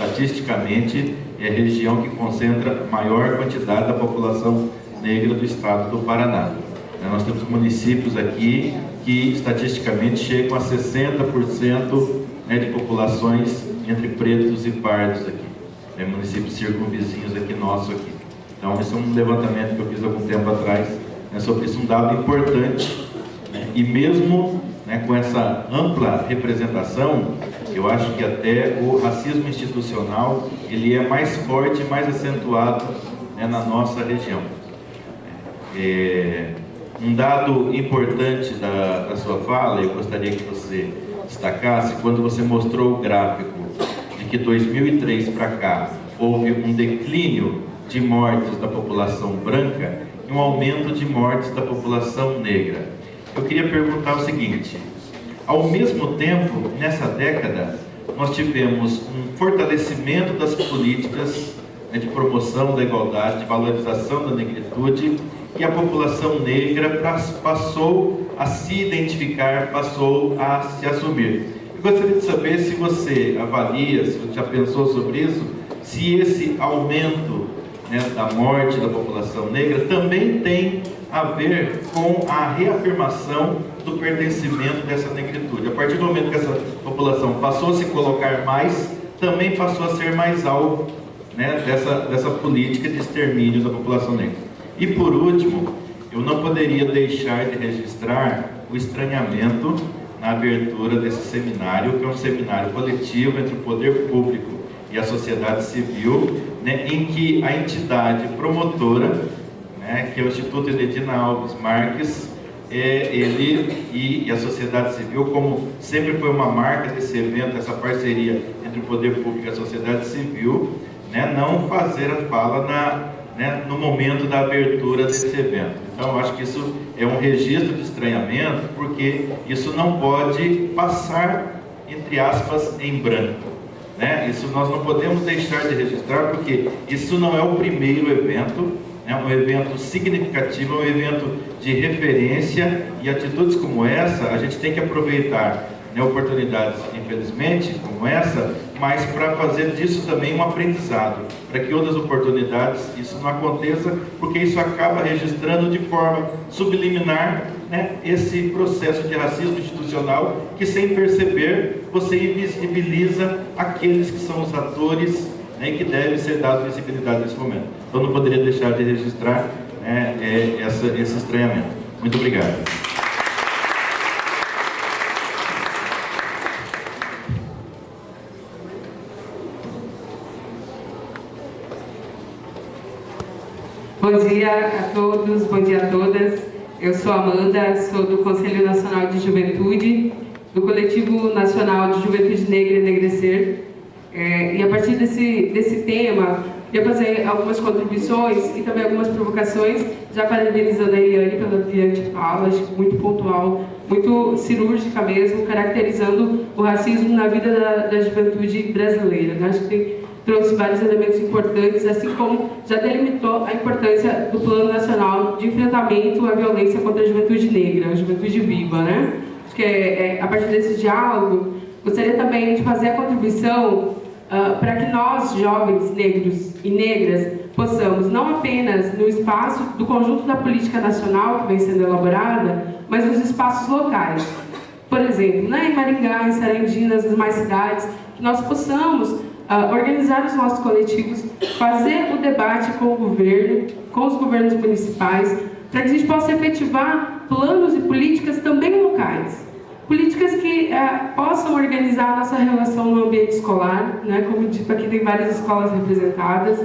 estatisticamente, é a região que concentra a maior quantidade da população negra do estado do Paraná. Nós temos municípios aqui que, estatisticamente, chegam a 60% de populações entre pretos e pardos aqui. Municípios circunvizinhos aqui, nosso aqui. Então, esse é um levantamento que eu fiz algum tempo atrás, sobre isso, um dado importante, e mesmo com essa ampla representação, eu acho que até o racismo institucional, ele é mais forte e mais acentuado na nossa região. Um dado importante da sua fala, eu gostaria que você destacasse, quando você mostrou o gráfico de que 2003 para cá houve um declínio de mortes da população branca e um aumento de mortes da população negra. Eu queria perguntar o seguinte: ao mesmo tempo, nessa década, nós tivemos um fortalecimento das políticas de promoção da igualdade, de valorização da negritude, e a população negra passou a se identificar, passou a se assumir. Eu gostaria de saber se você avalia, se você já pensou sobre isso, se esse aumento da morte da população negra também tem a ver com a reafirmação do pertencimento dessa negritude. A partir do momento que essa população passou a se colocar mais, também passou a ser mais alvo dessa política de extermínio da população negra. E por último, eu não poderia deixar de registrar o estranhamento na abertura desse seminário, que é um seminário coletivo entre o poder público e a sociedade civil, em que a entidade promotora, que é o Instituto Edina Alves Marques, ele e a sociedade civil, como sempre foi uma marca desse evento, essa parceria entre o poder público e a sociedade civil, não fazer a fala no momento da abertura desse evento. Então, eu acho que isso é um registro de estranhamento, porque isso não pode passar, entre aspas, em branco. Isso nós não podemos deixar de registrar, porque isso não é o primeiro evento, é um evento significativo, é um evento de referência, e atitudes como essa, a gente tem que aproveitar oportunidades, infelizmente, como essa, mas para fazer disso também um aprendizado, para que outras oportunidades isso não aconteça, porque isso acaba registrando de forma subliminar esse processo de racismo institucional, que sem perceber você invisibiliza aqueles que são os atores e que devem ser dados visibilidade nesse momento. Então não poderia deixar de registrar esse estranhamento. Muito obrigado. Bom dia a todos, bom dia a todas. Eu sou Amanda, sou do Conselho Nacional de Juventude, do Coletivo Nacional de Juventude Negra Enegrecer. E a partir desse tema, eu vou fazer algumas contribuições e também algumas provocações, já parabenizando a Eliane pela brilhante fala, acho que muito pontual, muito cirúrgica mesmo, caracterizando o racismo na vida da juventude brasileira. Acho que trouxe vários elementos importantes, assim como já delimitou a importância do Plano Nacional de Enfrentamento à Violência contra a Juventude Negra, a Juventude Viva, Acho que a partir desse diálogo, gostaria também de fazer a contribuição para que nós, jovens negros e negras, possamos, não apenas no espaço do conjunto da política nacional que vem sendo elaborada, mas nos espaços locais. Por exemplo, em Maringá, em Sarandi, nas demais cidades, que nós possamos organizar os nossos coletivos, fazer o debate com o governo, com os governos municipais, para que a gente possa efetivar planos e políticas também locais. Políticas que possam organizar a nossa relação no ambiente escolar, como dito aqui, tem várias escolas representadas,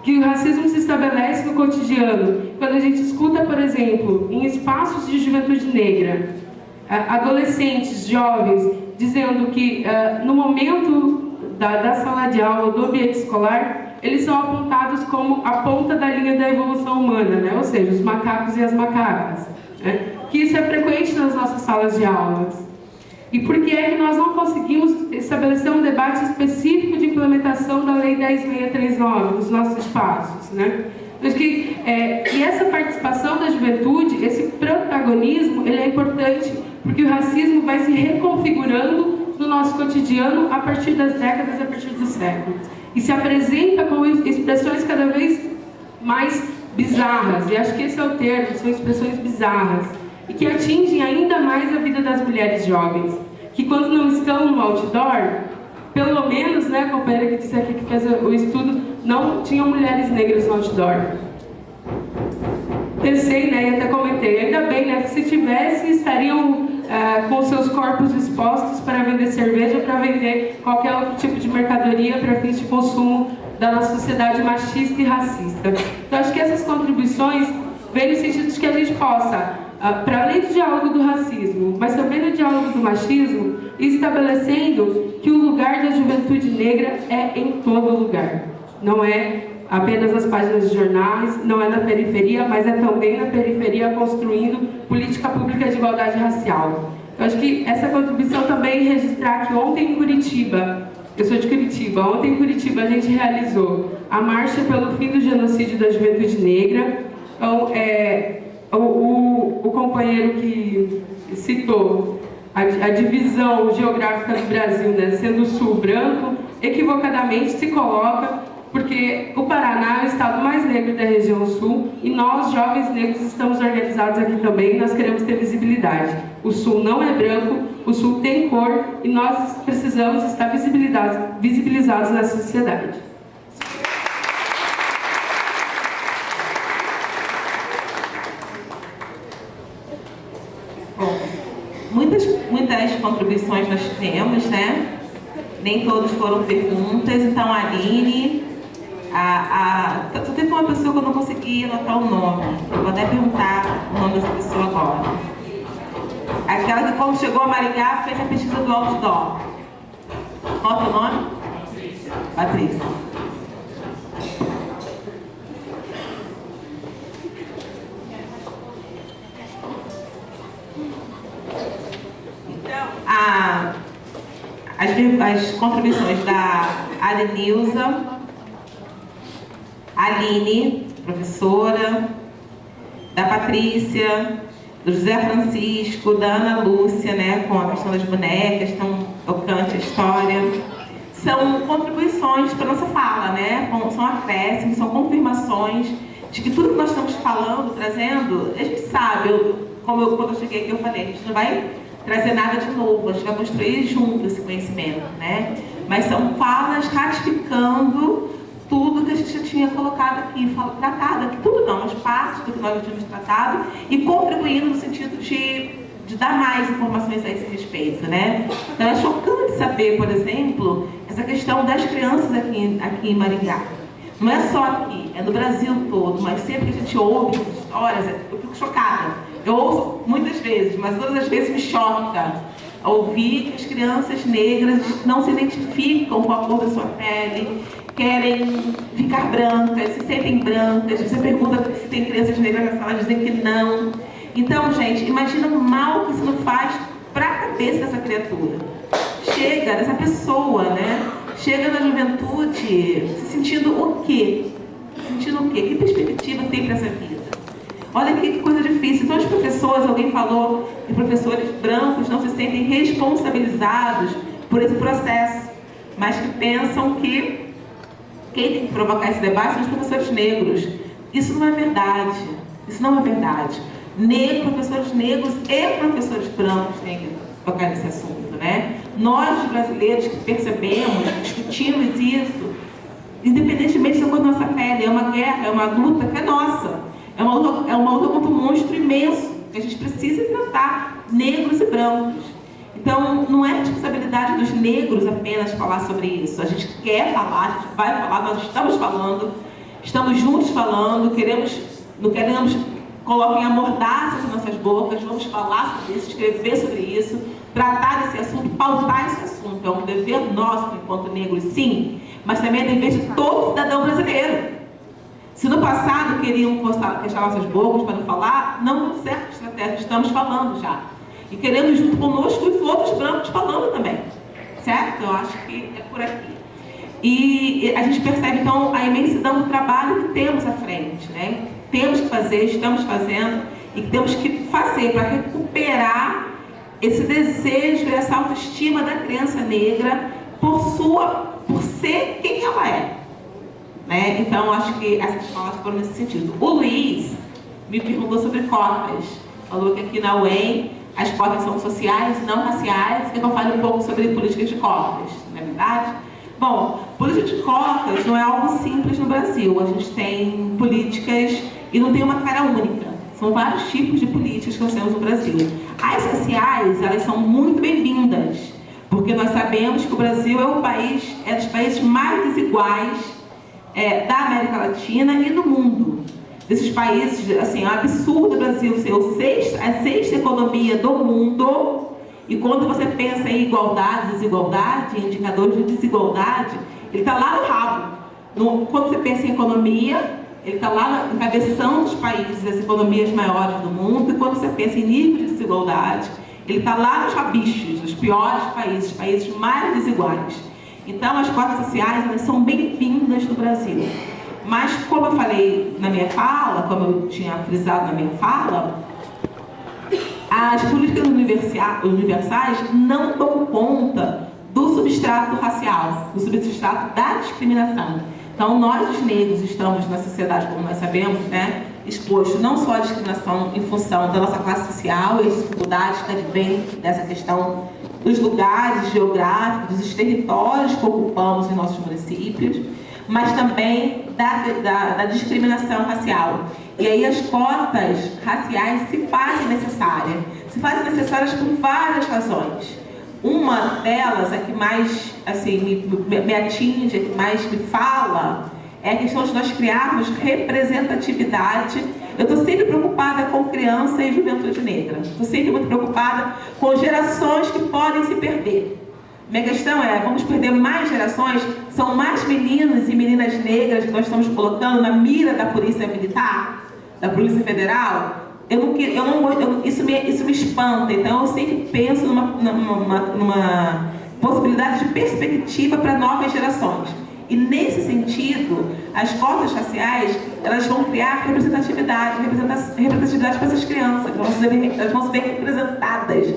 que o racismo se estabelece no cotidiano. Quando a gente escuta, por exemplo, em espaços de juventude negra, adolescentes, jovens, dizendo que no momento da sala de aula, do ambiente escolar, eles são apontados como a ponta da linha da evolução humana, ou seja, os macacos e as macacas. Que isso é frequente nas nossas salas de aulas. E por que é que nós não conseguimos estabelecer um debate específico de implementação da Lei 10.639 nos nossos espaços? Acho que e essa participação da juventude, esse protagonismo, ele é importante porque o racismo vai se reconfigurando no nosso cotidiano a partir das décadas, a partir dos séculos. e se apresenta com expressões cada vez mais bizarras, e acho que esse é o termo, são expressões bizarras, e que atingem ainda mais a vida das mulheres jovens, que quando não estão no outdoor, pelo menos, né, a companheira que disse aqui que fez o estudo, não tinham mulheres negras no outdoor. Pensei, né, e até comentei, ainda bem, né, que se tivesse, estariam com seus corpos expostos para vender cerveja, para vender qualquer outro tipo de mercadoria para fins de consumo da nossa sociedade machista e racista. Então, acho que essas contribuições vêm no sentido de que a gente possa, para além do diálogo do racismo, mas também do diálogo do machismo, ir estabelecendo que o lugar da juventude negra é em todo lugar. Não é apenas nas páginas de jornais, não é na periferia, mas é também na periferia construindo política pública de igualdade racial. Eu acho que essa contribuição também registrar que ontem em Curitiba, eu sou de Curitiba, ontem em Curitiba a gente realizou a marcha pelo fim do genocídio da juventude negra. Então, o companheiro que citou a divisão geográfica do Brasil, né, sendo o sul branco, equivocadamente se coloca porque o Paraná é o estado mais negro da região sul e nós, jovens negros, estamos organizados aqui também e nós queremos ter visibilidade. O sul não é branco, o sul tem cor e nós precisamos estar visibilizados nessa sociedade. Bom, muitas contribuições nós temos, né? Nem todos foram perguntas, então a Aline... Só teve uma pessoa que eu não consegui anotar o nome. Eu vou até perguntar o nome dessa pessoa agora. Aquela que, quando chegou a Maringá, fez a pesquisa do outdoor. Qual é o nome? Patrícia. Então, as contribuições da Adenilza, Aline, professora, da Patrícia, do José Francisco, da Ana Lúcia, né, com a questão das bonecas, tão tocante a história. São contribuições para a nossa fala, né? São acréscimos, são confirmações de que tudo que nós estamos falando, trazendo, a gente sabe, quando eu cheguei aqui eu falei, a gente não vai trazer nada de novo, a gente vai construir junto esse conhecimento, né? Mas são falas ratificando tudo que a gente já tinha colocado aqui, tratado aqui, tudo não, mas parte do que nós já tínhamos tratado e contribuindo no sentido de dar mais informações a esse respeito, né? Então é chocante saber, por exemplo, essa questão das crianças aqui em Maringá. Não é só aqui, é no Brasil todo, mas sempre que a gente ouve essas histórias, eu fico chocada. Eu ouço muitas vezes, mas todas as vezes me choca ouvir que as crianças negras não se identificam com a cor da sua pele, querem ficar brancas, se sentem brancas. Você pergunta se tem crianças negras na sala, dizem que não. Então, gente, imagina o mal que isso não faz para a cabeça dessa criatura. Chega dessa pessoa, né? Chega na juventude se sentindo o quê? Se sentindo o quê? Que perspectiva tem para essa vida? Olha que coisa difícil. Então, as pessoas, alguém falou que professores brancos não se sentem responsabilizados por esse processo, mas que pensam que quem tem que provocar esse debate são os professores negros. Isso não é verdade. Isso não é verdade. Professores negros e professores brancos têm que tocar nesse assunto, né? Nós, brasileiros, que percebemos, discutimos isso, independentemente da cor da nossa pele, é uma guerra, é uma luta que é nossa. É uma luta contra um monstro imenso, que a gente precisa tratar, negros e brancos. Então, não é responsabilidade dos negros apenas falar sobre isso. A gente quer falar, a gente vai falar, nós estamos falando, estamos juntos falando, não queremos coloquem a mordaça nas nossas bocas, vamos falar sobre isso, escrever sobre isso, tratar desse assunto, pautar esse assunto. É um dever nosso enquanto negros, sim, mas também é dever de todo cidadão brasileiro. Se no passado queriam fechar nossas bocas para não falar, não deu certo a estratégia, estamos falando já. E queremos junto conosco os outros brancos falando também. Certo? Eu acho que é por aqui. E a gente percebe, então, a imensidão do trabalho que temos à frente, né? Temos que fazer, estamos fazendo, e que temos que fazer para recuperar esse desejo e essa autoestima da criança negra por sua por ser quem ela é. Né? Então, acho que essas falas foram nesse sentido. O Luiz me perguntou sobre cotas. Falou que aqui na UEM as cotas são sociais e não raciais, e que eu fale um pouco sobre políticas de cotas, não é verdade? Bom, política de cotas não é algo simples no Brasil. A gente tem políticas e não tem uma cara única. São vários tipos de políticas que nós temos no Brasil. As sociais, elas são muito bem-vindas, porque nós sabemos que o Brasil é dos países mais desiguais da América Latina e do mundo. Desses países, assim, é um absurdo o Brasil ser a sexta economia do mundo, e quando você pensa em igualdade, desigualdade, indicadores de desigualdade, ele está lá no rabo. Quando você pensa em economia, ele está lá no cabeção dos países, das economias maiores do mundo, e quando você pensa em nível de desigualdade, ele está lá nos rabichos, nos piores países mais desiguais. Então, as cotas sociais, elas são bem-vindas no Brasil. Mas, como eu falei na minha fala, como eu tinha frisado na minha fala, as políticas universais não dão conta do substrato racial, do substrato da discriminação. Então, nós, os negros, estamos na sociedade, como nós sabemos, né, expostos não só à discriminação em função da nossa classe social e as dificuldades que advêm dessa questão dos lugares geográficos, dos territórios que ocupamos em nossos municípios, mas também da discriminação racial. E aí as cotas raciais se fazem necessárias. Se fazem necessárias por várias razões. Uma delas, a que mais assim, me atinge, a que mais me fala, é a questão de nós criarmos representatividade. Eu estou sempre preocupada com criança e juventude negra. Estou sempre muito preocupada com gerações que podem se perder. Minha questão é, vamos perder mais gerações? São mais meninos e meninas negras que nós estamos colocando na mira da polícia militar, da polícia federal? Isso me espanta. Então eu sempre penso numa possibilidade de perspectiva para novas gerações. E nesse sentido, as cotas raciais, elas vão criar representatividade para essas crianças. Elas vão ser representadas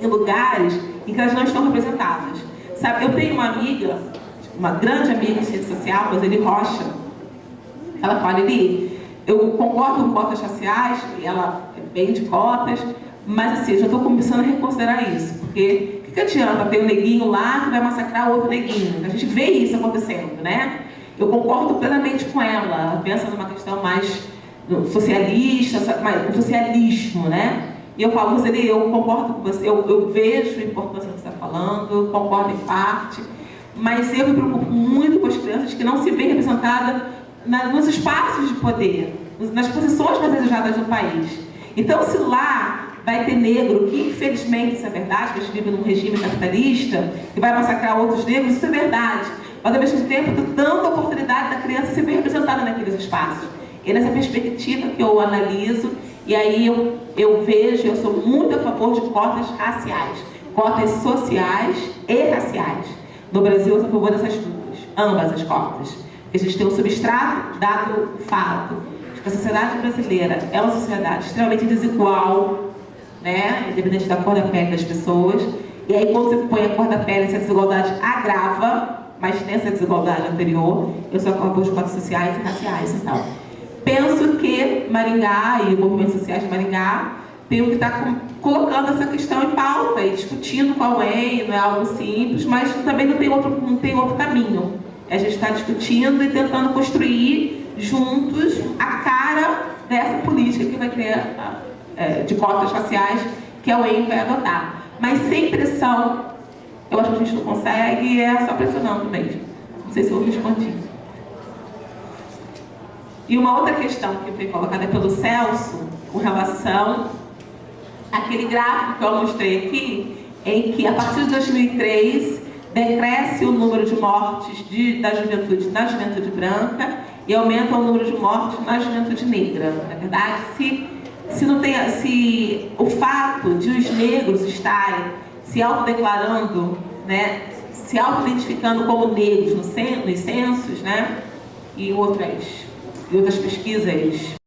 em lugares em que elas não estão representadas. Sabe, eu tenho uma amiga, uma grande amiga de rede social, Roseli Rocha. Ela fala, Eli, eu concordo com cotas raciais, ela é bem de cotas, mas assim, eu já estou começando a reconsiderar isso, porque o que adianta ter um neguinho lá que vai massacrar outro neguinho? A gente vê isso acontecendo, né? Eu concordo plenamente com ela pensa numa questão mais socialista, um socialismo, né? E eu falo, Roseli, eu concordo com você, eu vejo a importância do que você está falando, eu concordo em parte, mas eu me preocupo muito com as crianças que não se veem representadas nos espaços de poder, nas posições mais desejadas do país. Então, se lá vai ter negro, que infelizmente isso é verdade, que a gente vive num regime capitalista, que vai massacrar outros negros, isso é verdade. Mas ao mesmo tempo, dando a oportunidade da criança ser bem representada naqueles espaços. E é nessa perspectiva que eu analiso, e aí eu vejo, eu sou muito a favor de cotas raciais, cotas sociais e raciais. No Brasil, eu sou a favor dessas duas, ambas as cotas. A gente tem um substrato dado o fato de que a sociedade brasileira é uma sociedade extremamente desigual, né? Independente da cor da pele das pessoas. E aí, quando você põe a cor da pele, essa desigualdade agrava, mas tem essa desigualdade anterior. Eu sou a favor de cotas sociais e raciais, então. Penso que Maringá e o movimento sociais de Maringá tem que estar colocando essa questão em pauta e discutindo com a UEM, não é algo simples, mas também não tem outro caminho. A gente está discutindo e tentando construir juntos a cara dessa política que vai criar de cotas raciais que a UEM vai adotar. Mas sem pressão, eu acho que a gente não consegue, é só pressionando mesmo. Não sei se eu respondi. E uma outra questão que foi colocada pelo Celso, com relação àquele gráfico que eu mostrei aqui, em que a partir de 2003 decresce o número de mortes na juventude branca e aumenta o número de mortes na juventude negra. Na verdade, se o fato de os negros estarem se autodeclarando, né, se autoidentificando como negros nos censos, né, e outras pesquisas